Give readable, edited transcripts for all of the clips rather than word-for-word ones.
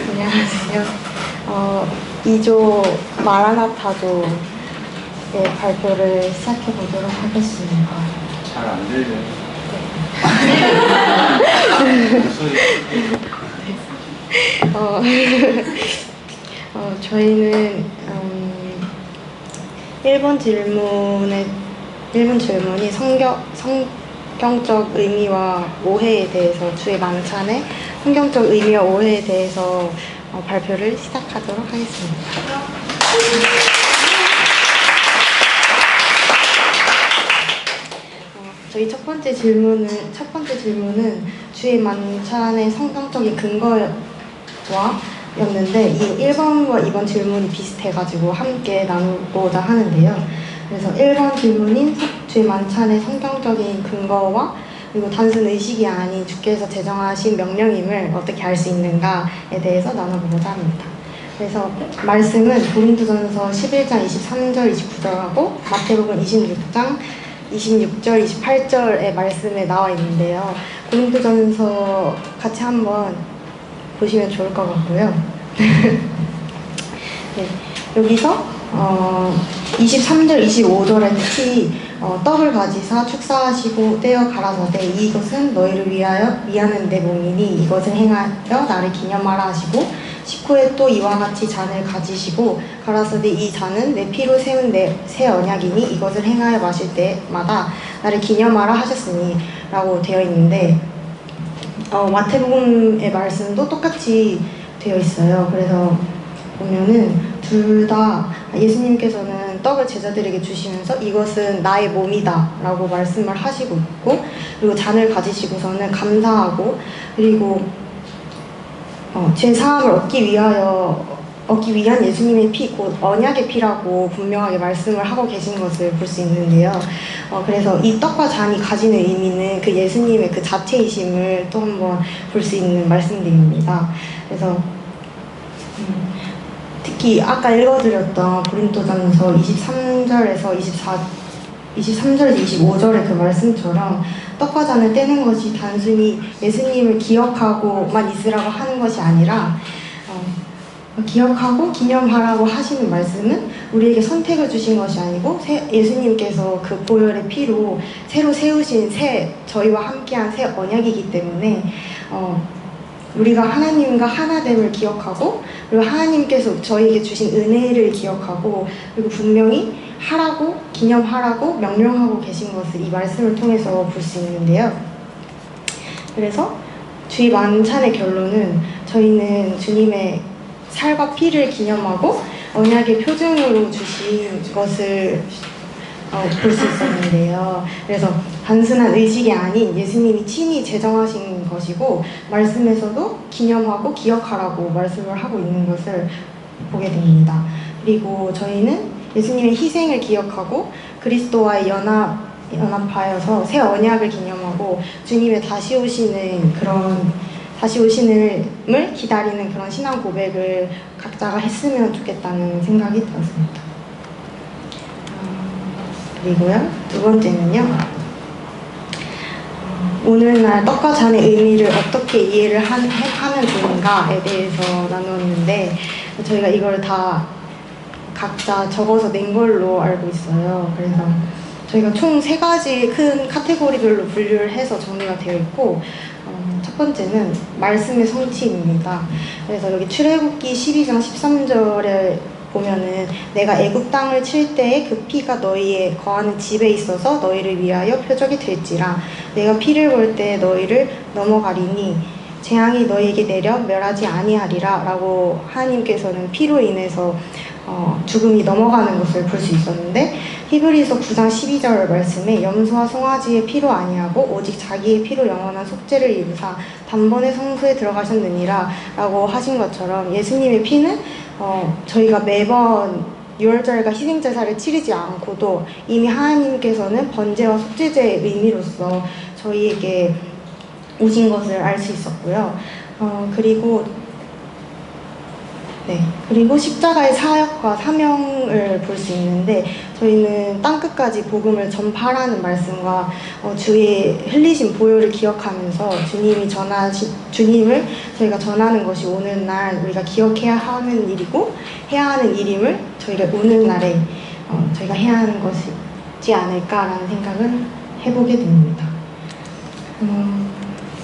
안녕하세요. 2조 마라나타조의 발표를 시작해 보도록 하겠습니다. 잘 안 들려요. 저희는 1번 질문이 성경적 의미와 오해에 대해서, 주의 만찬의 성경적 의미와 오해에 대해서 발표를 시작하도록 하겠습니다. 저희 첫 번째 질문은 주의 만찬의 성경적인 근거와 였는데, 이 1번과 2번 질문이 비슷해가지고 함께 나누고자 하는데요. 그래서 1번 질문인 주의 만찬의 성경적인 근거와, 그리고 단순 의식이 아닌 주께서 제정하신 명령임을 어떻게 알 수 있는가에 대해서 나눠보고자 합니다. 그래서 말씀은 고린도전서 11장 23절 29절하고 마태복음 26장 26절 28절의 말씀에 나와 있는데요. 고린도전서 같이 한번 보시면 좋을 것 같고요. 네, 여기서 23절 25절에 특히 떡을 가지사 축사하시고 떼어 가라사대 이것은 너희를 위하는 내 몸이니 이것을 행하여 나를 기념하라 하시고, 19에 또 이와 같이 잔을 가지시고 가라사대 이 잔은 내 피로 세운 내 새 언약이니 이것을 행하여 마실 때마다 나를 기념하라 하셨으니 라고 되어 있는데, 마태복음의 말씀도 똑같이 되어 있어요. 그래서 보면은 둘 다 예수님께서는 떡을 제자들에게 주시면서 이것은 나의 몸이다 라고 말씀을 하시고 있고, 그리고 잔을 가지시고서는 감사하고, 그리고 죄 사함을 얻기 위한 예수님의 피, 곧 언약의 피라고 분명하게 말씀을 하고 계신 것을 볼 수 있는데요. 그래서 이 떡과 잔이 가지는 의미는 그 예수님의 그 자체이심을 또 한번 볼 수 있는 말씀들입니다. 그래서 특히 아까 읽어드렸던 고린도전서 23절에서 25절의 그 말씀처럼 떡과 잔을 떼는 것이 단순히 예수님을 기억하고만 있으라고 하는 것이 아니라, 기억하고 기념하라고 하시는 말씀은 우리에게 선택을 주신 것이 아니고 예수님께서 그 보혈의 피로 새로 세우신 저희와 함께한 새 언약이기 때문에 우리가 하나님과 하나됨을 기억하고, 그리고 하나님께서 저희에게 주신 은혜를 기억하고, 그리고 분명히 하라고, 기념하라고 명령하고 계신 것을 이 말씀을 통해서 볼 수 있는데요. 그래서 주의 만찬의 결론은 저희는 주님의 살과 피를 기념하고 언약의 표징으로 주신 것을 볼 수 있었는데요. 그래서 단순한 의식이 아닌 예수님이 친히 제정하신 것이고, 말씀에서도 기념하고 기억하라고 말씀을 하고 있는 것을 보게 됩니다. 그리고 저희는 예수님의 희생을 기억하고 그리스도와의 연합하여서 새 언약을 기념하고 주님의 다시 오시는을 기다리는 그런 신앙 고백을 각자가 했으면 좋겠다는 생각이 들었습니다. 그리고요, 두 번째는요, 오늘날 떡과 잔의 의미를 어떻게 이해를 하면 좋은가에 대해서 나눴는데, 저희가 이걸 다 각자 적어서 낸 걸로 알고 있어요. 그래서 저희가 총 3가지 큰 카테고리별로 분류를 해서 정리가 되어 있고, 첫 번째는 말씀의 성취입니다. 그래서 여기 출애굽기 12장 13절에 보면은 내가 애굽 땅을 칠 때에 그 피가 너희의 거하는 집에 있어서 너희를 위하여 표적이 될지라, 내가 피를 볼 때 너희를 넘어가리니 재앙이 너희에게 내려 멸하지 아니하리라 라고 하나님께서는 피로 인해서 죽음이 넘어가는 것을 볼 수 있었는데, 히브리서 9장 12절 말씀에 염소와 송아지의 피로 아니하고 오직 자기의 피로 영원한 속죄를 이루사 단번에 성소에 들어가셨느니라 라고 하신 것처럼, 예수님의 피는 저희가 매번 유월절과 희생제사를 치르지 않고도 이미 하나님께서는 번제와 속죄제의 의미로서 저희에게 오신 것을 알 수 있었고요. 그리고 네, 그리고 십자가의 사역과 사명을 볼 수 있는데 저희는 땅끝까지 복음을 전파하라는 말씀과 주의 흘리신 보혈을 기억하면서 주님을 저희가 전하는 것이 오늘날 우리가 기억해야 하는 일이고 해야 하는 일임을 저희가 오늘날에 저희가 해야 하는 것이지 않을까라는 생각을 해보게 됩니다.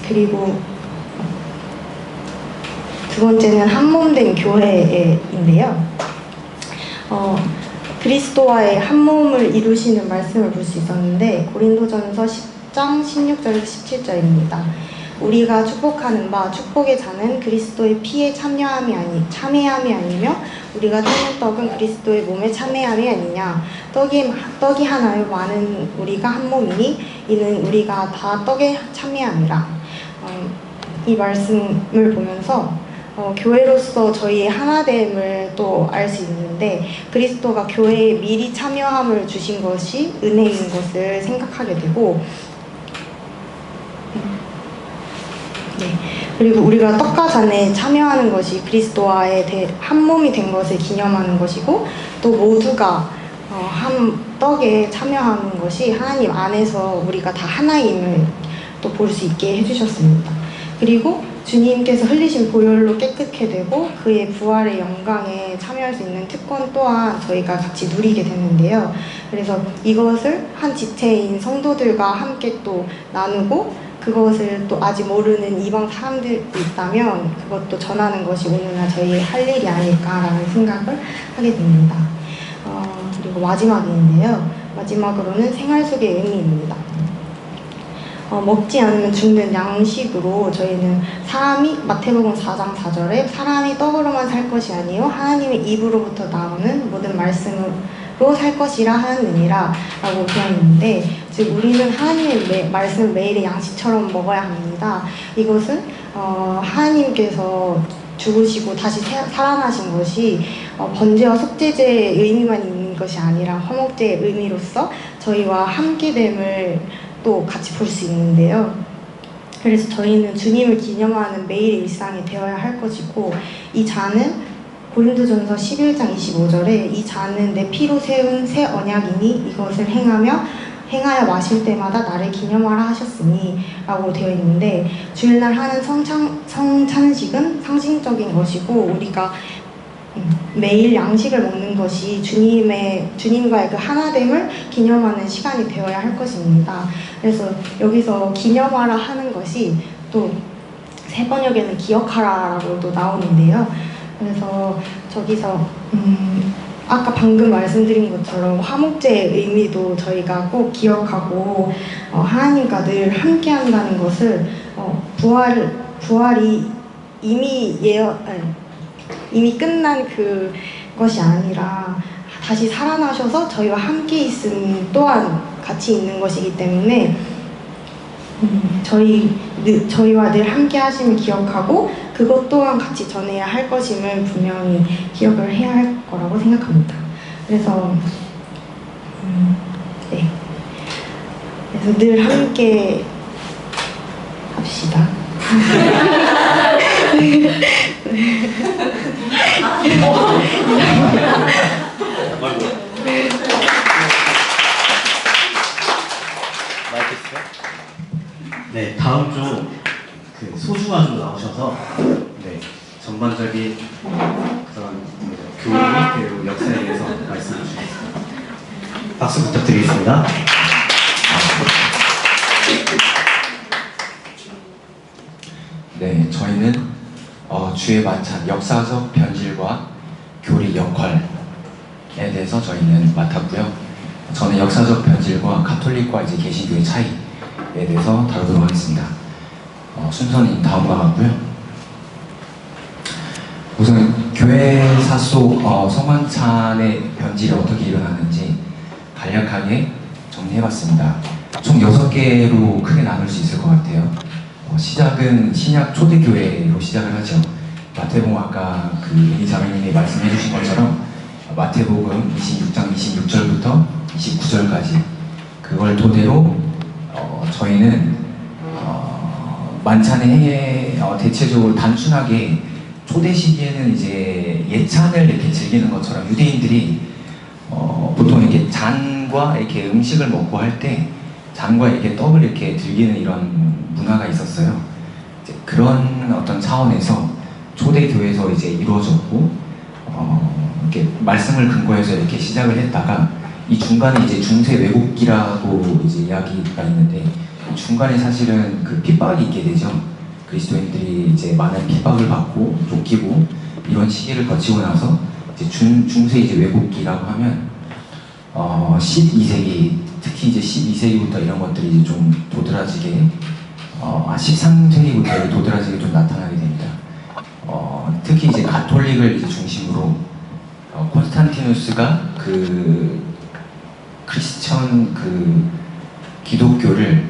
그리고 두 번째는 한몸된 교회인데요. 그리스도와의 한몸을 이루시는 말씀을 볼 수 있었는데 고린도전서 10장 16절에서 17절입니다. 우리가 축복하는 바 축복의 잔은 그리스도의 피에 참여함이 아니며 우리가 주는 떡은 그리스도의 몸에 참여함이 아니냐. 떡이 하나요 많은 우리가 한 몸이니 이는 우리가 다 떡에 참여함이라. 이 말씀을 보면서 교회로서 저희의 하나됨을 또 알 수 있는데 그리스도가 교회에 미리 참여함을 주신 것이 은혜인 것을 생각하게 되고 네. 그리고 우리가 떡과 잔에 참여하는 것이 그리스도와의 한 몸이 된 것을 기념하는 것이고 또 모두가 한 떡에 참여하는 것이 하나님 안에서 우리가 다 하나임을 또 볼 수 있게 해주셨습니다. 그리고 주님께서 흘리신 보혈로 깨끗게 되고 그의 부활의 영광에 참여할 수 있는 특권 또한 저희가 같이 누리게 되는데요. 그래서 이것을 한 지체인 성도들과 함께 또 나누고 그것을 또 아직 모르는 이방 사람들이 있다면 그것도 전하는 것이 오늘날 저희의 할 일이 아닐까라는 생각을 하게 됩니다. 그리고 마지막인데요. 마지막으로는 생활 속의 의미입니다. 먹지 않으면 죽는 양식으로 저희는 마태복음 4장 4절에 사람이 떡으로만 살 것이 아니요 하나님의 입으로부터 나오는 모든 말씀으로 살 것이라 하느니라 라고 되어 있는데 즉 우리는 하나님의 말씀을 매일의 양식처럼 먹어야 합니다. 이것은 하나님께서 죽으시고 다시 살아나신 것이 번제와 속죄제의 의미만 있는 것이 아니라 화목제의 의미로서 저희와 함께됨을 또 같이 볼 수 있는데요. 그래서 저희는 주님을 기념하는 매일의 일상이 되어야 할 것이고 이 잔은 고린도전서 11장 25절에 이 잔은 내 피로 세운 새 언약이니 이것을 행하여 마실 때마다 나를 기념하라 하셨으니 라고 되어 있는데 주일날 하는 성찬식은 상징적인 것이고 우리가 매일 양식을 먹는 것이 주님과의 그 하나됨을 기념하는 시간이 되어야 할 것입니다. 그래서 여기서 기념하라 하는 것이 또 새 번역에는 기억하라라고도 나오는데요. 그래서 저기서 아까 방금 말씀드린 것처럼 화목제의 의미도 저희가 꼭 기억하고 하나님과 늘 함께 한다는 것을 부활이 이미 끝난 그것이 아니라 다시 살아나셔서 저희와 함께 있음 또한 같이 있는 것이기 때문에 저희와 늘 함께 하심을 기억하고 그것 또한 같이 전해야 할 것임을 분명히 기억을 해야 할 거라고 생각합니다. 그래서 네. 그래서 늘 함께 합시다. 네, 다음 주 소주가 좀 나오셔서 전반적인 그런 교리 그리고 역사에 대해서 말씀해 주시겠습니다. 박수 부탁드리겠습니다. 네, 저희는 주의 만찬 역사적 변질과 교리 역할에 대해서 저희는 맡았고요. 저는 역사적 변질과 가톨릭과 이제 개신교의 차이에 대해서 다루도록 하겠습니다. 순서는 다음과 같고요. 우선 교회사 속 성만찬의 변질이 어떻게 일어나는지 간략하게 정리해봤습니다. 총 6개로 크게 나눌 수 있을 것 같아요. 시작은 신약 초대교회로 시작을 하죠. 마태복음 아까 이니 자매님이 말씀해 주신 것처럼 마태복음 26장 26절부터 29절까지 그걸 토대로 저희는 만찬의 행에 대체적으로 단순하게 초대 시기에는 이제 예찬을 이렇게 즐기는 것처럼 유대인들이 보통 이렇게 잔과 이렇게 음식을 먹고 할 때 잔과 이렇게 떡을 이렇게 즐기는 이런 문화가 있었어요. 이제 그런 어떤 차원에서 초대 교회에서 이제 이루어졌고 이렇게 말씀을 근거해서 이렇게 시작을 했다가 이 중간에 이제 중세 왜곡기라고 이제 이야기가 있는데 중간에 사실은 그 핍박이 있게 되죠. 그리스도인들이 이제 많은 핍박을 받고 쫓기고 이런 시기를 거치고 나서 이제 중세 이제 왜곡기라고 하면 12세기 특히 이제 12세기부터 이런 것들이 이제 좀 도드라지게 13세기부터 도드라지게 좀 나타나게 됩니다. 특히 이제 가톨릭을 이제 중심으로 콘스탄티누스가 그 크리스천 그 기독교를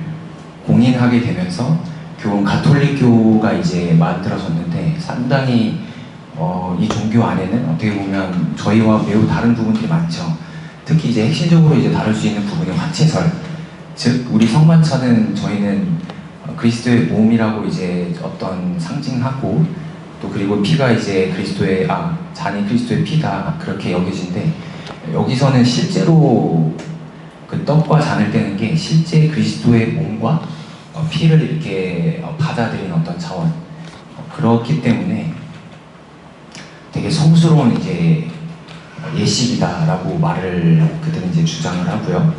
공인하게 되면서 교훈 가톨릭교가 이제 만들어졌는데 상당히 이 종교 안에는 어떻게 보면 저희와 매우 다른 부분들이 많죠. 특히 이제 핵심적으로 이제 다룰 수 있는 부분이 화채설, 즉 우리 성만찬은 저희는 그리스도의 몸이라고 이제 어떤 상징하고 또 그리고 피가 이제 그리스도의 잔이 그리스도의 피다 그렇게 여겨진데 여기서는 실제로 그 떡과 잔을 떼는 게 실제 그리스도의 몸과 피를 이렇게 받아들이는 어떤 차원 그렇기 때문에 되게 성스러운 이제 예식이다라고 말을 그들은 이제 주장을 하고요.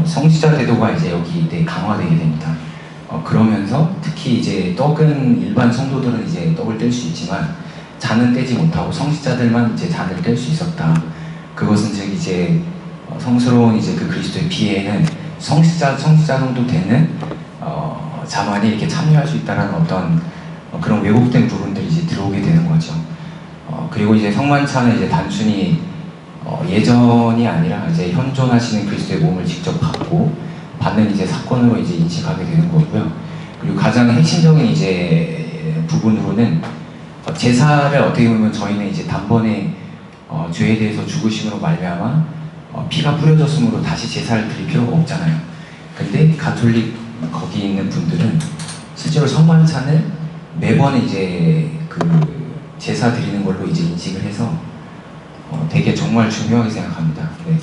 성지자 제도가 이제 여기 되게 강화되게 됩니다. 그러면서 특히 이제 떡은 일반 성도들은 이제 떡을 뗄 수 있지만 잔은 떼지 못하고 성지자들만 이제 잔을 뗄 수 있었다. 그것은 즉 이제 성스러운 이제 그 그리스도의 피에는 성지자 정도 되는 자만이 이렇게 참여할 수 있다라는 어떤 그런 왜곡된 부분들이 이제 들어오게 되는 거죠. 그리고 이제 성만찬은 이제 단순히 예전이 아니라 이제 현존하시는 그리스도의 몸을 직접 받는 이제 사건으로 이제 인식하게 되는 거고요. 그리고 가장 핵심적인 이제 부분으로는 제사를 어떻게 보면 저희는 이제 단번에 죄에 대해서 죽으심으로 말미암아 피가 뿌려졌으므로 다시 제사를 드릴 필요가 없잖아요. 근데 가톨릭 거기 있는 분들은 실제로 성만찬을 매번 이제 그 제사 드리는 걸로 이제 인식을 해서 되게 정말 중요하게 생각합니다. 네.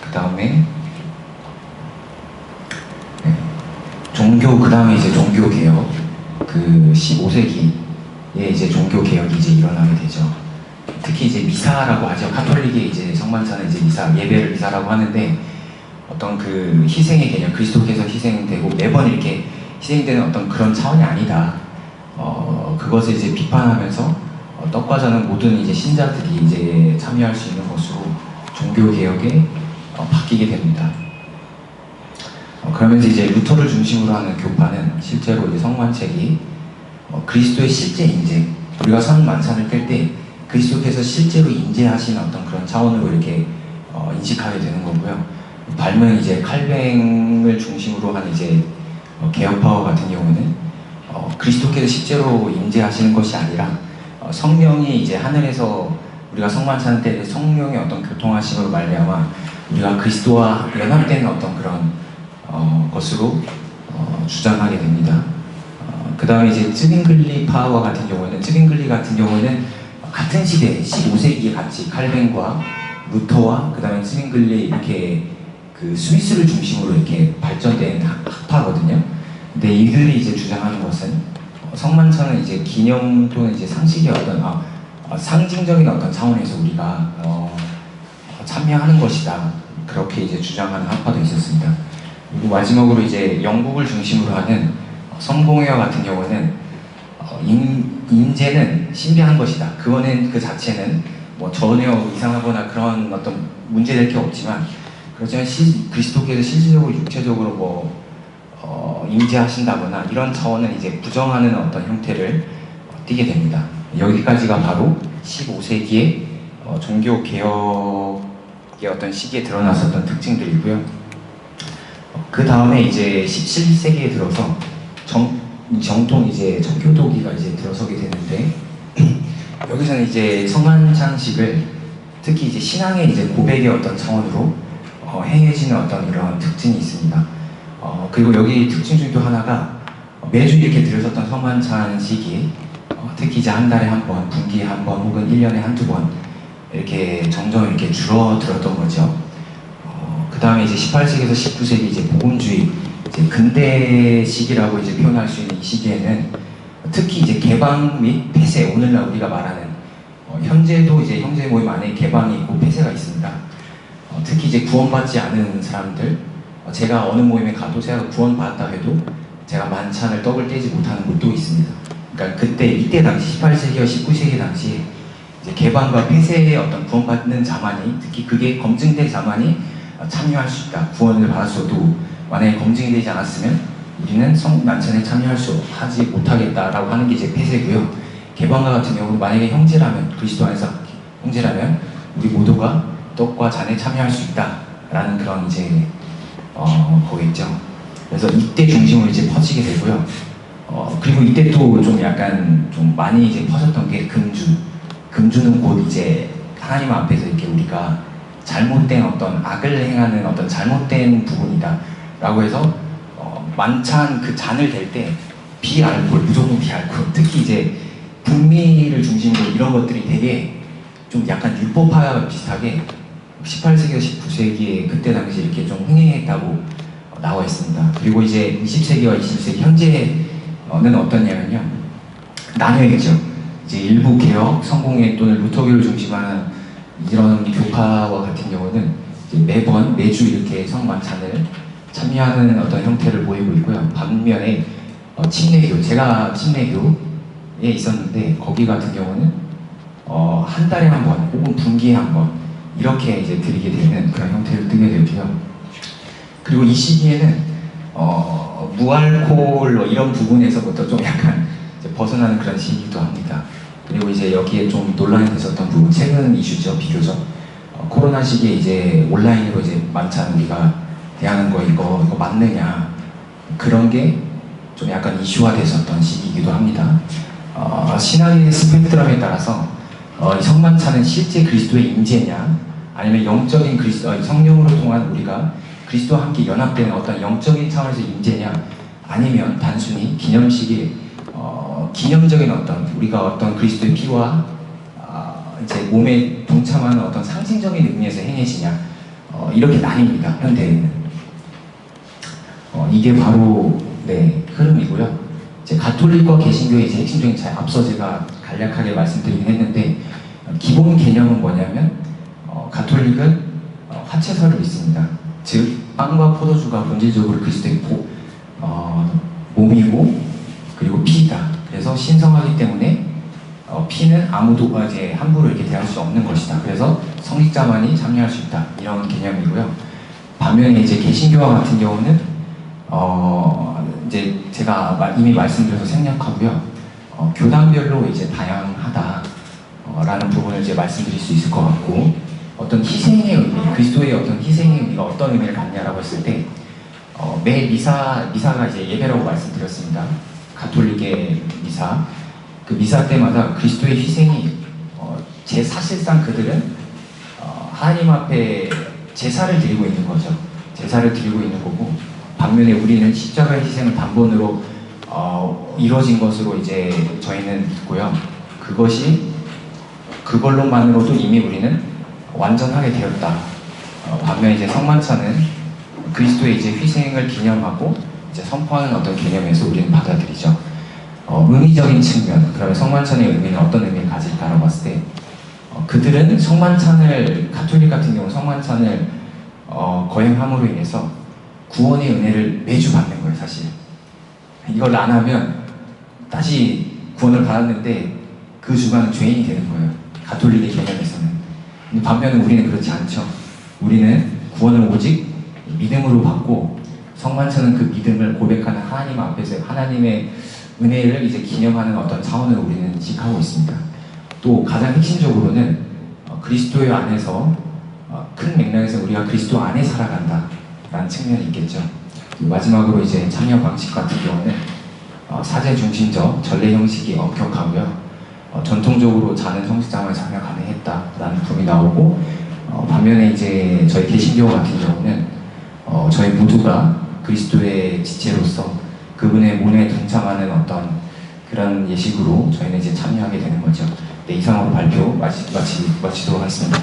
그 다음에 그 다음에 이제 종교 개혁, 그 15세기에 이제 종교 개혁이 이제 일어나게 되죠. 특히 이제 미사라고 하죠. 카톨릭의 이제 성만찬은 이제 예배를 미사라고 하는데 어떤 그 희생의 개념, 그리스도께서 희생되고 매번 이렇게 희생되는 어떤 그런 차원이 아니다. 그것을 이제 비판하면서 떡과 잔은 모든 이제 신자들이 이제 참여할 수 있는 것으로 종교 개혁에 바뀌게 됩니다. 그러면서 이제 루터를 중심으로 하는 교파는 실제로 이제 성만책이 그리스도의 실제 인재, 우리가 성만찬을 뗄 때 그리스도께서 실제로 인재하시는 어떤 그런 차원으로 이렇게 인식하게 되는 거고요. 발명 이제 칼뱅을 중심으로 한 이제 개혁파워 같은 경우는 그리스도께서 실제로 인재하시는 것이 아니라 성령이 이제 하늘에서 우리가 성만찬 때 성령의 어떤 교통하심으로 말미암아 우리가 그리스도와 연합되는 어떤 그런 것으로 주장하게 됩니다. 그 다음에 이제 쯔빙글리 파워 같은 경우는 같은 시대에 15세기에 같이 칼뱅과 루터와 그 다음에 쯔빙글리 이렇게 그 스위스를 중심으로 이렇게 발전된 학파거든요. 근데 이들이 이제 주장하는 것은 성만찬은 이제 기념 또는 이제 상식의 어떤 상징적인 어떤 차원에서 우리가 참여하는 것이다. 그렇게 이제 주장하는 학파도 있었습니다. 그리고 마지막으로 이제 영국을 중심으로 하는 성공회와 같은 경우는 인재는 신비한 것이다. 그거는 그 자체는 뭐 전혀 이상하거나 그런 어떤 문제될 게 없지만 그렇지만 그리스도께서 실질적으로 육체적으로 뭐 임재하신다거나 이런 차원은 이제 부정하는 어떤 형태를 띠게 됩니다. 여기까지가 바로 15세기의 종교 개혁의 어떤 시기에 드러났었던 특징들이고요. 그 다음에 이제 17세기에 들어서 정통 이제 청교도기가 이제 들어서게 되는데 여기서는 이제 성만찬식을 특히 이제 신앙의 이제 고백의 어떤 차원으로 행해지는 어떤 이런 특징이 있습니다. 그리고 여기 특징 중 또 하나가 매주 이렇게 드려졌던 성만찬식이 특히 이제 한 달에 한 번, 분기에 한 번, 혹은 1년에 한두 번 이렇게 점점 이렇게 줄어들었던 거죠. 그 다음에 이제 18세기에서 19세기 이제 복음주의, 이제 근대 시기라고 이제 표현할 수 있는 이 시기에는 특히 이제 개방 및 폐쇄, 오늘날 우리가 말하는 현재도 이제 형제 모임 안에 개방이 있고 폐쇄가 있습니다. 특히 이제 구원받지 않은 사람들, 제가 어느 모임에 가도 제가 구원받았다 해도 제가 만찬을 떡을 떼지 못하는 곳도 있습니다. 그러니까 이때 당시 18세기와 19세기 당시 이제 개방과 폐쇄의 어떤 구원받는 자만이, 특히 그게 검증된 자만이 참여할 수 있다. 구원을 받았어도 만약에 검증이 되지 않았으면 우리는 성만찬에 하지 못하겠다라고 하는 게 이제 폐쇄고요. 개방과 같은 경우는 만약에 형제라면, 그리스도 안에서 형제라면 우리 모두가 떡과 잔에 참여할 수 있다라는 그런 이제 거겠죠. 그래서 이때 중심으로 이제 퍼지게 되고요. 그리고 이때 또 좀 약간 좀 많이 이제 퍼졌던 게 금주는 곧 이제 하나님 앞에서 이렇게 우리가 잘못된 어떤 악을 행하는 어떤 잘못된 부분이다 라고 해서 만찬 그 잔을 댈 때 비알코올, 무조건 비알코올, 특히 이제 북미를 중심으로 이런 것들이 되게 좀 약간 율법화 비슷하게 18세기와 19세기에 그때 당시 이렇게 좀 흥행했다고 나와 있습니다. 그리고 이제 20세기와 21세기 현재는 어떠냐면요, 나뉘어 있죠. 이제 일부 개혁, 성공회 또는 루터교를 중심하는 이런 교파와 같은 경우는 매주 이렇게 성만찬을 참여하는 어떤 형태를 보이고 있고요. 반면에 침례교, 제가 침례교에 있었는데 거기 같은 경우는 한 달에 한 번 혹은 분기에 한 번 이렇게 이제 드리게 되는 그런 형태를 띠게 되고요. 그리고 이 시기에는 무알코올 이런 부분에서부터 좀 약간 이제 벗어나는 그런 시기이기도 합니다. 그리고 이제 여기에 좀 논란이 됐었던 부분, 최근 이슈죠, 비교적. 코로나 시기에 이제 온라인으로 이제 만찬 우리가 대하는 거 이거 맞느냐, 그런 게 좀 약간 이슈화 됐었던 시기이기도 합니다. 신학의 스펙트럼에 따라서 이 성만찬은 실제 그리스도의 임재냐, 아니면 영적인 성령으로 통한 우리가 그리스도와 함께 연합되는 어떤 영적인 차원에서 임재냐, 아니면 단순히 기념식이 기념적인 우리가 어떤 그리스도의 피와 이제 몸에 동참하는 어떤 상징적인 의미에서 행해지냐, 이렇게 나뉩니다. 현대에는 이게 바로 흐름이고요. 이제 가톨릭과 개신교의 이제 핵심적인 차이, 앞서 제가 간략하게 말씀드리긴 했는데 기본 개념은 뭐냐면 가톨릭은 화채설을 믿습니다. 즉 빵과 포도주가 본질적으로 그리스도의 몸이고 그리고 피이다. 그래서 신성하기 때문에 피는 아무도 이제 함부로 이렇게 대할 수 없는 것이다. 그래서 성직자만이 참여할 수 있다. 이런 개념이고요. 반면에 이제 개신교와 같은 경우는 이제 제가 이미 말씀드려서 생략하고요. 교단별로 이제 다양하다라는 부분을 이제 말씀드릴 수 있을 것 같고, 어떤 희생의 의미, 그리스도의 어떤 희생의 의미가 어떤 의미를 갖냐라고 했을 때 매 미사가 이제 예배라고 말씀드렸습니다. 가톨릭의 미사, 그 미사 때마다 그리스도의 희생이 사실상 그들은 하나님 앞에 제사를 드리고 있는 거죠. 제사를 드리고 있는 거고, 반면에 우리는 십자가의 희생을 단번으로 이루어진 것으로 이제 저희는 믿고요. 그걸로만으로도 이미 우리는 완전하게 되었다. 반면 이제 성만찬은 그리스도의 이제 희생을 기념하고 이제 선포하는 어떤 개념에서 우리는 받아들이죠. 의미적인 측면, 그러면 성만찬의 의미는 어떤 의미를 가질까라고 봤을 때 그들은 가톨릭 같은 경우 성만찬을 거행함으로 인해서 구원의 은혜를 매주 받는 거예요, 사실. 이걸 안 하면 다시 구원을 받았는데 그 주간은 죄인이 되는 거예요, 가톨릭의 개념에서는. 근데 반면에 우리는 그렇지 않죠. 우리는 구원을 오직 믿음으로 받고, 성만찬은 그 믿음을 고백하는 하나님 앞에서 하나님의 은혜를 이제 기념하는 어떤 차원으로 우리는 지켜하고 있습니다. 또 가장 핵심적으로는 그리스도의 안에서 큰 맥락에서 우리가 그리스도 안에 살아간다 라는 측면이 있겠죠. 마지막으로 이제 참여 방식 같은 경우는 사제 중심적 전례 형식이 엄격하고요. 전통적으로 자는 성직자만 참여 가능했다라는 부분이 나오고, 반면에 이제 저희 개신교 같은 경우는 저희 모두가 그리스도의 지체로서 그분의 몸에 동참하는 어떤 그런 예식으로 저희는 이제 참여하게 되는 거죠. 네, 이상으로 발표 마치도록 하겠습니다.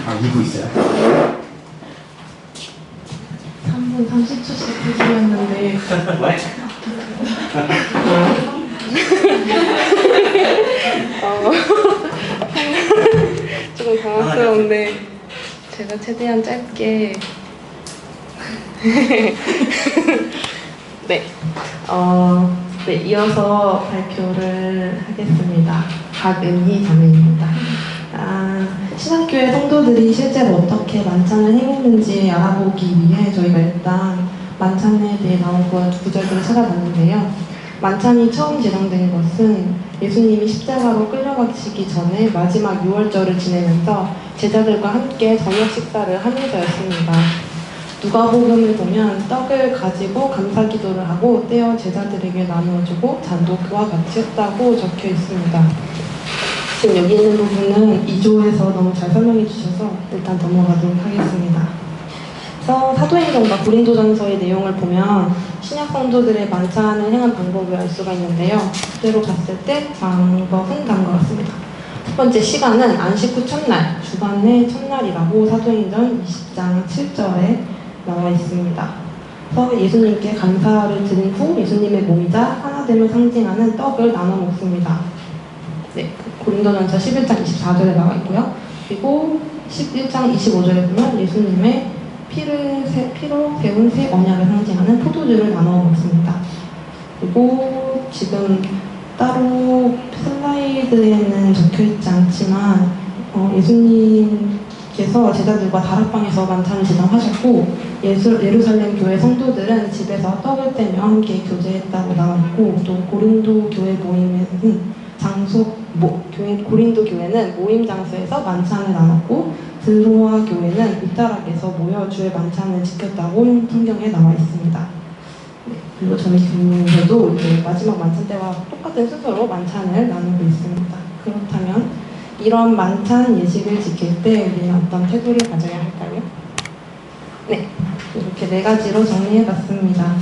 아, 2부 있어요? 3분 30초씩 드리셨는데 조금 당황스러운데 제가 최대한 짧게 네, 네, 이어서 발표를 하겠습니다. 박은희 자매입니다. 신학교의 성도들이 실제로 어떻게 만찬을 행했는지 알아보기 위해 저희가 일단 만찬에 대해 나온 구절들을 찾아봤는데요. 만찬이 처음 제정된 것은 예수님이 십자가로 끌려가시기 전에 마지막 유월절을 지내면서 제자들과 함께 저녁 식사를 하면서였습니다. 누가복음을 보면 떡을 가지고 감사기도를 하고 떼어 제자들에게 나누어주고 잔도 그와 같이 했다고 적혀 있습니다. 지금 여기 있는 부분은 2조에서 너무 잘 설명해 주셔서 일단 넘어가도록 하겠습니다. 그래서 사도행전과 고린도전서의 내용을 보면 신약 성도들의 만찬을 행한 방법을 알 수가 있는데요. 그대로 봤을 때 방법은 다른 것 같습니다. 첫 번째 시간은 안식 후 첫날, 주간의 첫날이라고 사도행전 20장 7절에 나와 있습니다. 그래서 예수님께 감사를 드린 후 예수님의 몸이자 하나됨을 상징하는 떡을 나눠 먹습니다. 네, 고린도전서 11장 24절에 나와 있고요. 그리고 11장 25절에 보면 예수님의 피로 세운 새 언약을 상징하는 포도주를 나눠 먹습니다. 그리고 지금 따로 슬라이드에는 적혀 있지 않지만 예수님께서 제자들과 다락방에서 만찬을 지정하셨고 예루살렘 교회 성도들은 집에서 떡을 떼며 함께 교제했다고 나와 있고 또 고린도 교회 모임에는 고린도 교회는 모임 장소에서 만찬을 나눴고 드로아 교회는 밑다락에서 모여 주의 만찬을 지켰다고 성경에 나와 있습니다. 네, 그리고 저희 교회도 이제 마지막 만찬 때와 똑같은 순서로 만찬을 나누고 있습니다. 그렇다면 이런 만찬 예식을 지킬 때 우리는 어떤 태도를 가져야 할까요? 네, 이렇게 4가지로 정리해봤습니다.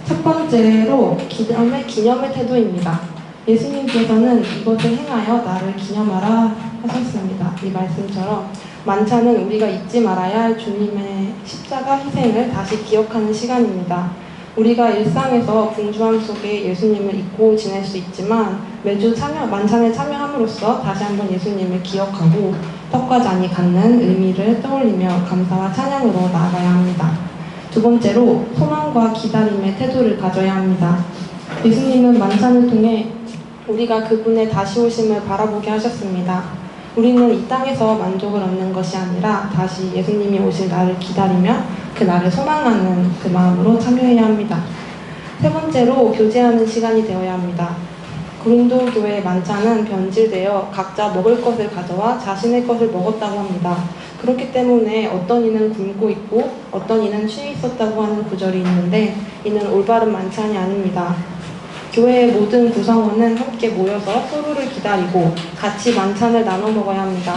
첫 번째로 기념의 태도입니다. 예수님께서는 이것을 행하여 나를 기념하라 하셨습니다. 이 말씀처럼 만찬은 우리가 잊지 말아야 할 주님의 십자가 희생을 다시 기억하는 시간입니다. 우리가 일상에서 분주함 속에 예수님을 잊고 지낼 수 있지만 매주 만찬에 참여함으로써 다시 한번 예수님을 기억하고 떡과 잔이 갖는 의미를 떠올리며 감사와 찬양으로 나아가야 합니다. 두 번째로 소망과 기다림의 태도를 가져야 합니다. 예수님은 만찬을 통해 우리가 그분의 다시 오심을 바라보게 하셨습니다. 우리는 이 땅에서 만족을 얻는 것이 아니라 다시 예수님이 오실 날을 기다리며 그 날을 소망하는 그 마음으로 참여해야 합니다. 세 번째로 교제하는 시간이 되어야 합니다. 고린도 교회 만찬은 변질되어 각자 먹을 것을 가져와 자신의 것을 먹었다고 합니다. 그렇기 때문에 어떤 이는 굶고 있고 어떤 이는 취해 있었다고 하는 구절이 있는데 이는 올바른 만찬이 아닙니다. 교회의 모든 구성원은 함께 모여서 서로를 기다리고 같이 만찬을 나눠 먹어야 합니다.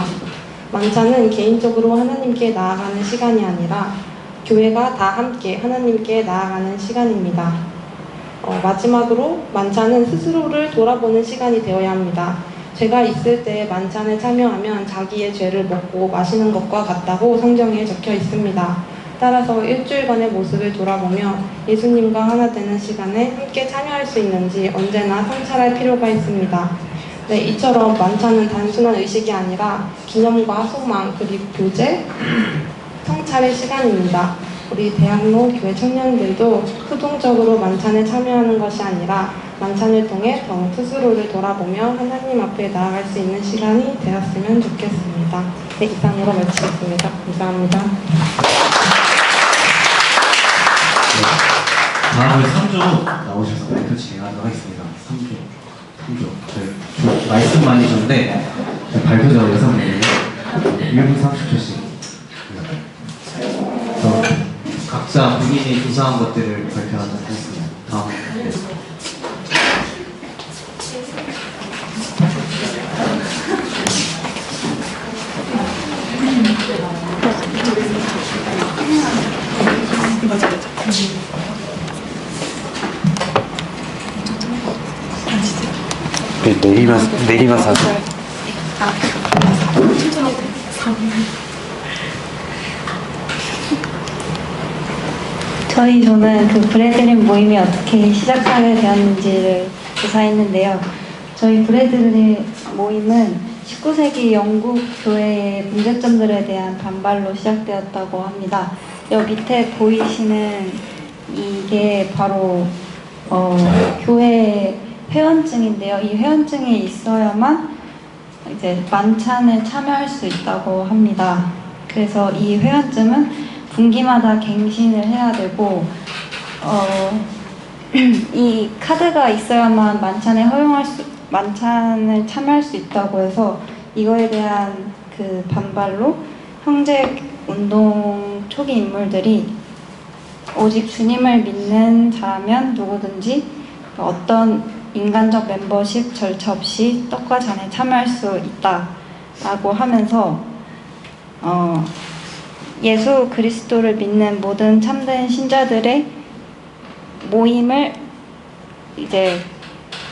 만찬은 개인적으로 하나님께 나아가는 시간이 아니라 교회가 다 함께 하나님께 나아가는 시간입니다. 마지막으로 만찬은 스스로를 돌아보는 시간이 되어야 합니다. 죄가 있을 때 만찬에 참여하면 자기의 죄를 먹고 마시는 것과 같다고 성경에 적혀 있습니다. 따라서 일주일간의 모습을 돌아보며 예수님과 하나 되는 시간에 함께 참여할 수 있는지 언제나 성찰할 필요가 있습니다. 네, 이처럼 만찬은 단순한 의식이 아니라 기념과 소망 그리고 교제, 성찰의 시간입니다. 우리 대학로 교회 청년들도 수동적으로 만찬에 참여하는 것이 아니라 만찬을 통해 더욱 스스로를 돌아보며 하나님 앞에 나아갈 수 있는 시간이 되었으면 좋겠습니다. 네, 이상으로 마치겠습니다. 감사합니다. 다음은 3조 나오셔서 발표 진행하도록 하겠습니다. 3조. 저희 말씀 많이 줬는데 발표자가 6명이에요. 1분 30초씩. 그래서 각자 본인이 조사한 것들을 발표하도록 하겠습니다. 다음. 네. 내리면서 하세요. 저는 그 브레드린 모임이 어떻게 시작하게 되었는지를 조사했는데요. 저희 브레드린 모임은 19세기 영국 교회의 문제점들에 대한 반발로 시작되었다고 합니다. 여기 밑에 보이시는 이게 바로 교회 회원증인데요. 이 회원증이 있어야만 이제 만찬에 참여할 수 있다고 합니다. 그래서 이 회원증은 분기마다 갱신을 해야 되고 이 카드가 있어야만 만찬을 참여할 수 있다고 해서 이거에 대한 그 반발로 형제 운동 초기 인물들이 오직 주님을 믿는 자라면 누구든지 어떤 인간적 멤버십 절차 없이 떡과 잔에 참여할 수 있다라고 하면서 예수 그리스도를 믿는 모든 참된 신자들의 모임을 이제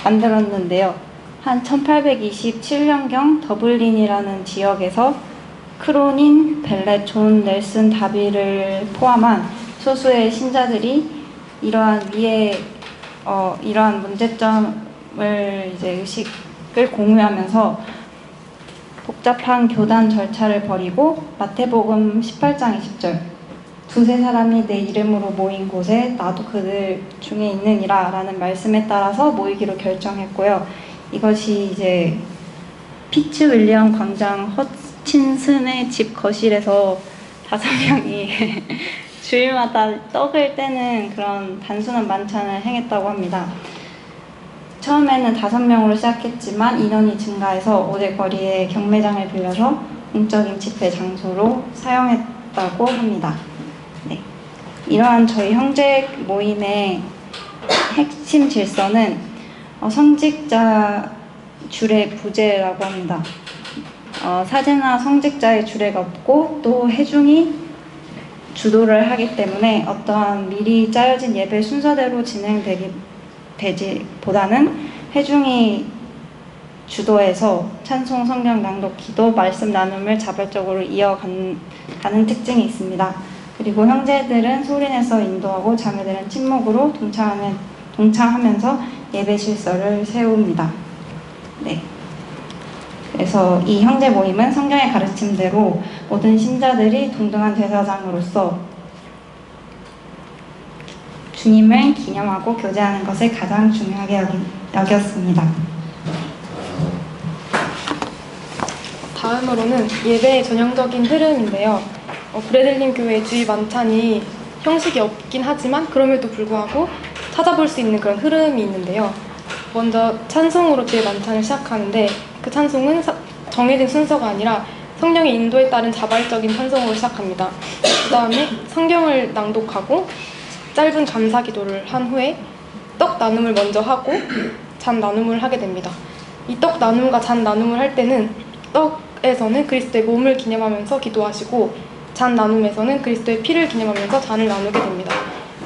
만들었는데요. 한 1827년경 더블린이라는 지역에서 크로닌, 벨렛, 존, 넬슨, 다비를 포함한 소수의 신자들이 이러한 문제점을 이제 의식을 공유하면서 복잡한 교단 절차를 버리고 마태복음 18장 20절 두세 사람이 내 이름으로 모인 곳에 나도 그들 중에 있느니라 라는 말씀에 따라서 모이기로 결정했고요. 이것이 이제 피츠 윌리엄 광장 허친슨의 집 거실에서 5명이 주일마다 떡을 떼는 그런 단순한 만찬을 행했다고 합니다. 처음에는 5명으로 시작했지만 인원이 증가해서 오대거리의 경매장을 빌려서 공적인 집회 장소로 사용했다고 합니다. 네. 이러한 저희 형제 모임의 핵심 질서는 성직자 주례 부재라고 합니다. 사제나 성직자의 주례가 없고 또 회중이 주도를 하기 때문에 어떠한 미리 짜여진 예배 순서대로 되지보다는 회중이 주도해서 찬송, 성경 낭독, 기도, 말씀 나눔을 자발적으로 이어가는 특징이 있습니다. 그리고 형제들은 소리내서 인도하고 자매들은 침묵으로 동참하면서 예배 질서를 세웁니다. 네. 그래서 이 형제 모임은 성경의 가르침대로 모든 신자들이 동등한 제사장으로서 주님을 기념하고 교제하는 것을 가장 중요하게 여겼습니다. 다음으로는 예배의 전형적인 흐름인데요. 브레들린 교회 주일 만찬이 형식이 없긴 하지만 그럼에도 불구하고 찾아볼 수 있는 그런 흐름이 있는데요. 먼저 찬송으로 주일 만찬을 시작하는데 그 찬송은 정해진 순서가 아니라 성령의 인도에 따른 자발적인 찬송으로 시작합니다. 그 다음에 성경을 낭독하고 짧은 감사 기도를 한 후에 떡 나눔을 먼저 하고 잔 나눔을 하게 됩니다. 이 떡 나눔과 잔 나눔을 할 때는 떡에서는 그리스도의 몸을 기념하면서 기도하시고 잔 나눔에서는 그리스도의 피를 기념하면서 잔을 나누게 됩니다.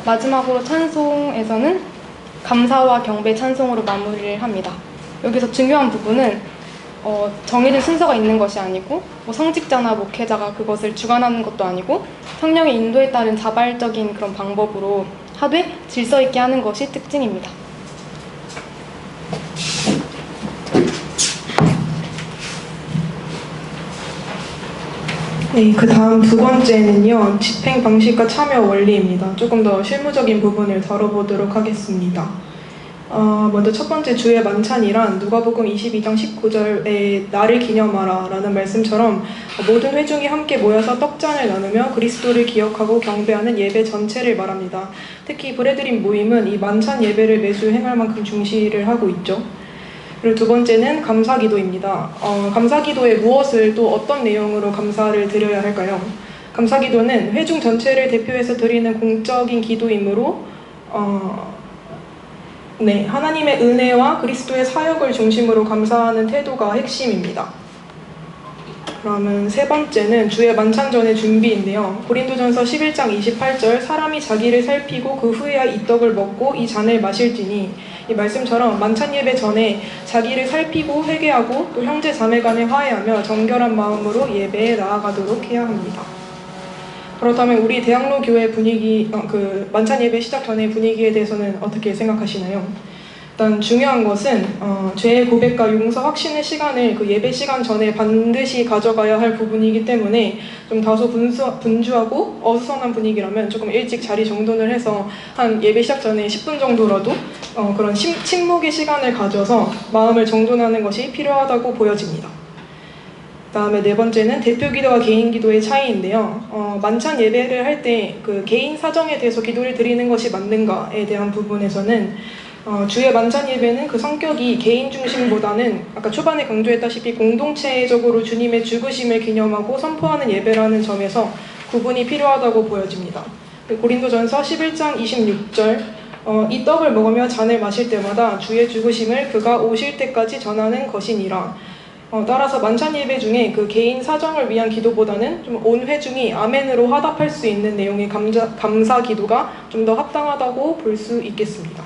마지막으로 찬송에서는 감사와 경배 찬송으로 마무리를 합니다. 여기서 중요한 부분은 정해진 순서가 있는 것이 아니고 성직자나 목회자가 그것을 주관하는 것도 아니고 성령의 인도에 따른 자발적인 그런 방법으로 하되 질서 있게 하는 것이 특징입니다. 네, 그 다음 두 번째는요, 집행 방식과 참여 원리입니다. 조금 더 실무적인 부분을 다뤄보도록 하겠습니다. 먼저 첫 번째 주의 만찬이란 누가복음 22장 19절에 나를 기념하라 라는 말씀처럼 모든 회중이 함께 모여서 떡잔을 나누며 그리스도를 기억하고 경배하는 예배 전체를 말합니다. 특히 브레드린 모임은 이 만찬 예배를 매주 행할 만큼 중시를 하고 있죠. 그리고 두 번째는 감사기도입니다. 감사기도에 무엇을 또 어떤 내용으로 감사를 드려야 할까요? 감사기도는 회중 전체를 대표해서 드리는 공적인 기도이므로 하나님의 은혜와 그리스도의 사역을 중심으로 감사하는 태도가 핵심입니다. 그러면 세 번째는 주의 만찬 전의 준비인데요. 고린도전서 11장 28절 사람이 자기를 살피고 그 후에야 이 떡을 먹고 이 잔을 마실지니 이 말씀처럼 만찬 예배 전에 자기를 살피고 회개하고 또 형제 자매 간에 화해하며 정결한 마음으로 예배에 나아가도록 해야 합니다. 그렇다면 우리 대학로 교회 분위기, 만찬 예배 시작 전의 분위기에 대해서는 어떻게 생각하시나요? 일단 중요한 것은 죄의 고백과 용서 확신의 시간을 그 예배 시간 전에 반드시 가져가야 할 부분이기 때문에 좀 다소 분주하고 어수선한 분위기라면 조금 일찍 자리 정돈을 해서 한 예배 시작 전에 10분 정도라도 그런 침묵의 시간을 가져서 마음을 정돈하는 것이 필요하다고 보여집니다. 그다음에 네 번째는 대표 기도와 개인 기도의 차이인데요. 만찬 예배를 할 때 그 개인 사정에 대해서 기도를 드리는 것이 맞는가에 대한 부분에서는 주의 만찬 예배는 그 성격이 개인 중심보다는 아까 초반에 강조했다시피 공동체적으로 주님의 죽으심을 기념하고 선포하는 예배라는 점에서 구분이 필요하다고 보여집니다. 고린도전서 11장 26절 이 떡을 먹으며 잔을 마실 때마다 주의 죽으심을 그가 오실 때까지 전하는 것이니라. 따라서 만찬 예배 중에 그 개인 사정을 위한 기도보다는 좀 온 회중이 아멘으로 화답할 수 있는 내용의 감사 기도가 좀 더 합당하다고 볼 수 있겠습니다.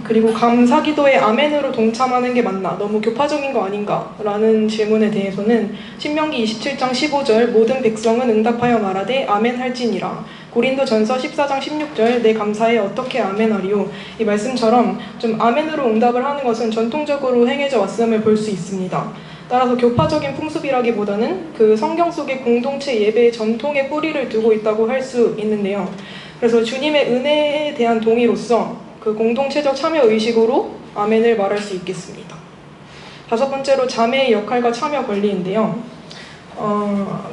그리고 감사 기도에 아멘으로 동참하는 게 맞나? 너무 교파적인 거 아닌가? 라는 질문에 대해서는 신명기 27장 15절 모든 백성은 응답하여 말하되 아멘 할지니라. 고린도전서 14장 16절 내 감사에 어떻게 아멘하리요? 이 말씀처럼 좀 아멘으로 응답을 하는 것은 전통적으로 행해져 왔음을 볼 수 있습니다. 따라서 교파적인 풍습이라기보다는 그 성경 속의 공동체 예배의 전통의 뿌리를 두고 있다고 할 수 있는데요. 그래서 주님의 은혜에 대한 동의로서 그 공동체적 참여 의식으로 아멘을 말할 수 있겠습니다. 다섯 번째로 자매의 역할과 참여 권리인데요.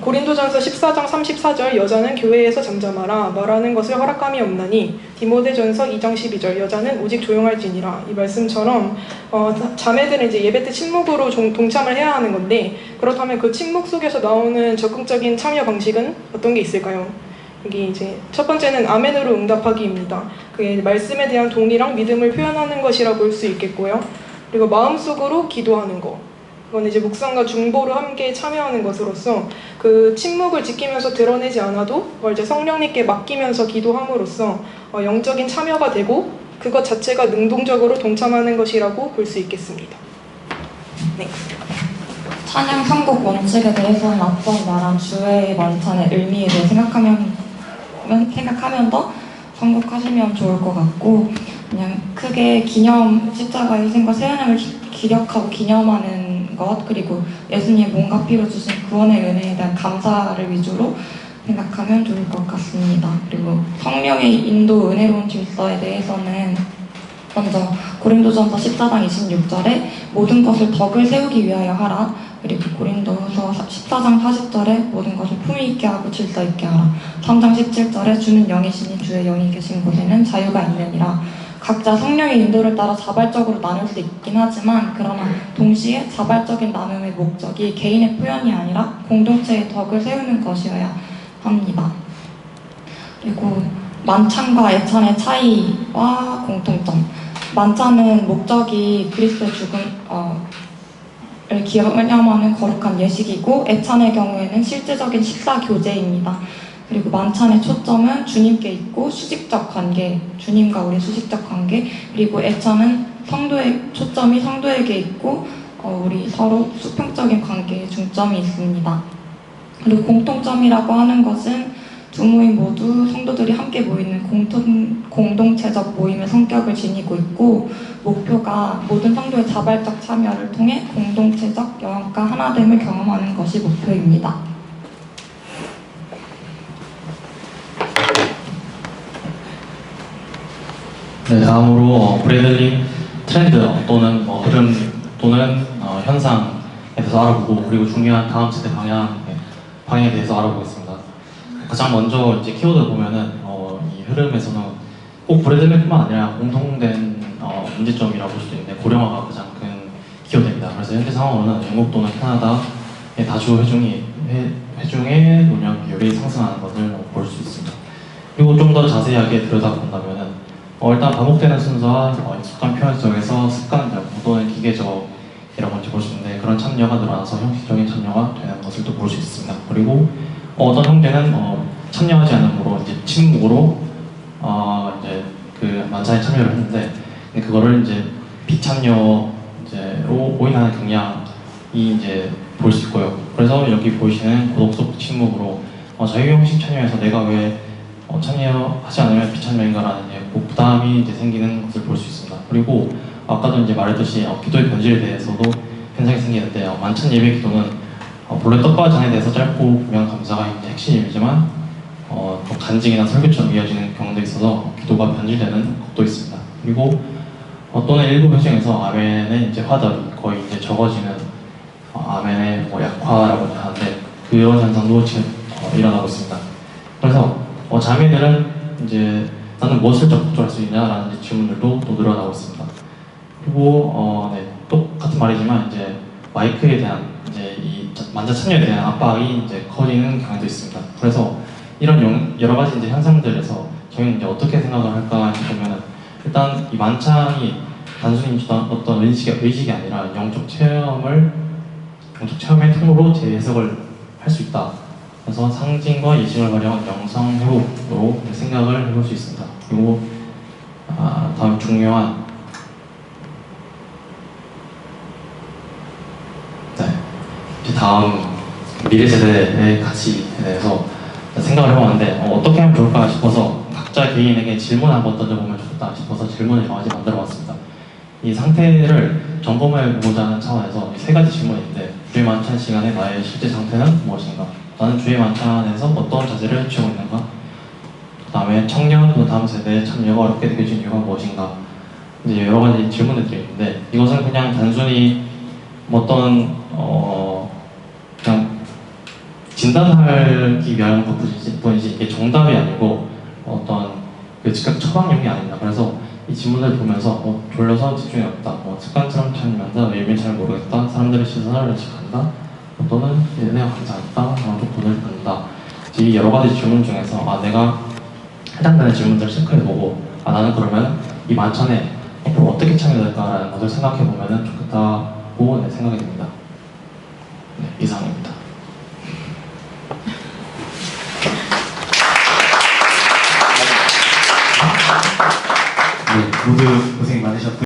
고린도전서 14장 34절 여자는 교회에서 잠잠하라 말하는 것을 허락함이 없나니 디모데전서 2장 12절 여자는 오직 조용할지니라. 이 말씀처럼 자매들은 이제 예배 때 침묵으로 동참을 해야 하는 건데 그렇다면 그 침묵 속에서 나오는 적극적인 참여 방식은 어떤 게 있을까요? 여기 이제 첫 번째는 아멘으로 응답하기입니다. 그게 말씀에 대한 동의랑 믿음을 표현하는 것이라 볼 수 있겠고요. 그리고 마음속으로 기도하는 거. 그건 이제 묵상과 중보로 함께 참여하는 것으로서 그 침묵을 지키면서 드러내지 않아도 그걸 이제 성령님께 맡기면서 기도함으로써 영적인 참여가 되고 그것 자체가 능동적으로 동참하는 것이라고 볼 수 있겠습니다. 네. 찬양 선곡 원칙에 대해서는 앞서 말한 주의 만찬의 의미에 대해 생각하면서 선곡하시면 좋을 것 같고 그냥 크게 십자가 희생과 세연함을 기력하고 기념하는 것 그리고 예수님의 몸과 피로 주신 구원의 은혜에 대한 감사를 위주로 생각하면 좋을 것 같습니다. 그리고 성령의 인도 은혜로운 질서에 대해서는 먼저 고린도전서 14장 26절에 모든 것을 덕을 세우기 위하여 하라. 그리고 고린도서 14장 40절에 모든 것을 품위 있게 하고 질서 있게 하라. 3장 17절에 주는 영이시니 주의 영이 계신 곳에는 자유가 있느니라. 각자 성령의 인도를 따라 자발적으로 나눌 수 있긴 하지만 그러나 동시에 자발적인 나눔의 목적이 개인의 표현이 아니라 공동체의 덕을 세우는 것이어야 합니다. 그리고 만찬과 애찬의 차이와 공통점. 만찬은 목적이 그리스도의 죽음을 기념하는 거룩한 예식이고 애찬의 경우에는 실제적인 식사 교제입니다. 그리고 만찬의 초점은 주님께 있고 수직적 관계, 주님과 우리 수직적 관계, 그리고 애찬은 초점이 성도에게 있고 우리 서로 수평적인 관계에 중점이 있습니다. 그리고 공통점이라고 하는 것은 두 모임 모두 성도들이 함께 모이는 공동체적 모임의 성격을 지니고 있고 목표가 모든 성도의 자발적 참여를 통해 공동체적 영합과 하나됨을 경험하는 것이 목표입니다. 네, 다음으로 브래들링 트렌드 또는 흐름 또는 현상에 대해서 알아보고 그리고 중요한 다음 세대 방향에 대해서 알아보겠습니다. 가장 먼저 이제 키워드 보면은 이 흐름에서는 꼭 브래들링뿐만 아니라 공통된 문제점이라고 볼 수도 있는데 고령화가 가장 큰 키워드입니다. 그래서 현재 상황으로는 영국 또는 캐나다의 다주 회중의 노령 비율이 상승하는 것을 볼 수 있습니다. 그리고 좀 더 자세하게 들여다본다면은 일단 반복되는 순서와 익숙한 표현 속에서 습관적 또는 기계적이라고 먼저 볼 수 있는데 그런 참여가 늘어나서 형식적인 참여가 되는 것을 또 볼 수 있습니다. 그리고 어떤 형제는 참여하지 않으므로 이제 침묵으로 이제 그 만찬에 참여를 했는데 근데 그거를 이제 비참여 이제로 오인하는 경향이 이제 볼 수 있고요. 그래서 여기 보이시는 고독 속 침묵으로 자유 형식 참여에서 내가 왜 참여하지 않으면 비참여인가라는 이제 부담이 이제 생기는 것을 볼 수 있습니다. 그리고 아까도 이제 말했듯이 기도의 변질에 대해서도 현상이 생기는데 만찬 예배 기도는 본래 떡과 잔에 대해서 짧고 분명 감사가 이제 핵심이지만 또 간증이나 설교처럼 이어지는 경우도 있어서 기도가 변질되는 것도 있습니다. 그리고 또는 일부 교정에서 아멘의 이제 화답이 거의 이제 적어지는 아멘의 약화라고 하는데 그런 현상도 지금 일어나고 있습니다. 그래서 자매들은 이제 나는 무엇을 적극적으로 할 수 있냐라는 이제 질문들도 또 늘어나고 있습니다. 그리고 네, 똑같은 말이지만 이제 마이크에 대한 이제 이 만자 참여에 대한 압박이 이제 커지는 경향도 있습니다. 그래서 이런 여러 가지 이제 현상들에서 저희는 이제 어떻게 생각을 할까 보면은 일단 이 만찬이 단순히 어떤 의식이 아니라 영적 체험의 통로로 재해석을 할 수 있다. 그래서 상징과 예식을 활용한 영성 회복으로 생각을 해볼 수 있습니다. 그리고 다음 중요한 이제 다음 미래 세대의 가치에 대해서 생각을 해봤는데 어떻게 하면 좋을까 싶어서 각자 개인에게 질문 한번 던져보면 좋겠다 싶어서 질문을 여러 가지 만들어봤습니다. 이 상태를 점검해보고자 하는 차원에서 세 가지 질문인데 주의 만찬 시간에 나의 실제 상태는 무엇인가? 나는 주의 만찬에서 어떤 자세를 취하고 있는가? 그 다음에 청년, 그 다음 세대의 참여가 어렵게 느껴지는 이유가 무엇인가? 이제 여러 가지 질문들이 있는데 이것은 그냥 단순히 어떤 그냥 진단하기 위한 것뿐이지 이게 정답이 아니고 어떤 그 즉각 처방용이 아닙니다. 그래서 이 질문을 보면서 졸려서 집중이 없다, 습관처럼 참여한다, 의미를 잘 모르겠다, 사람들의 시선을 의식한다, 또는 내가 감사하다, 좀 돈을 받는다. 이 여러 가지 질문 중에서 내가 해당되는 질문들을 체크해보고 나는 그러면 이 만찬에 앞으로 어떻게 참여될까라는 것을 생각해보면 좋겠다고 생각이 듭니다. 네, 이상입니다. 네, 모두 고생 많으셨고요.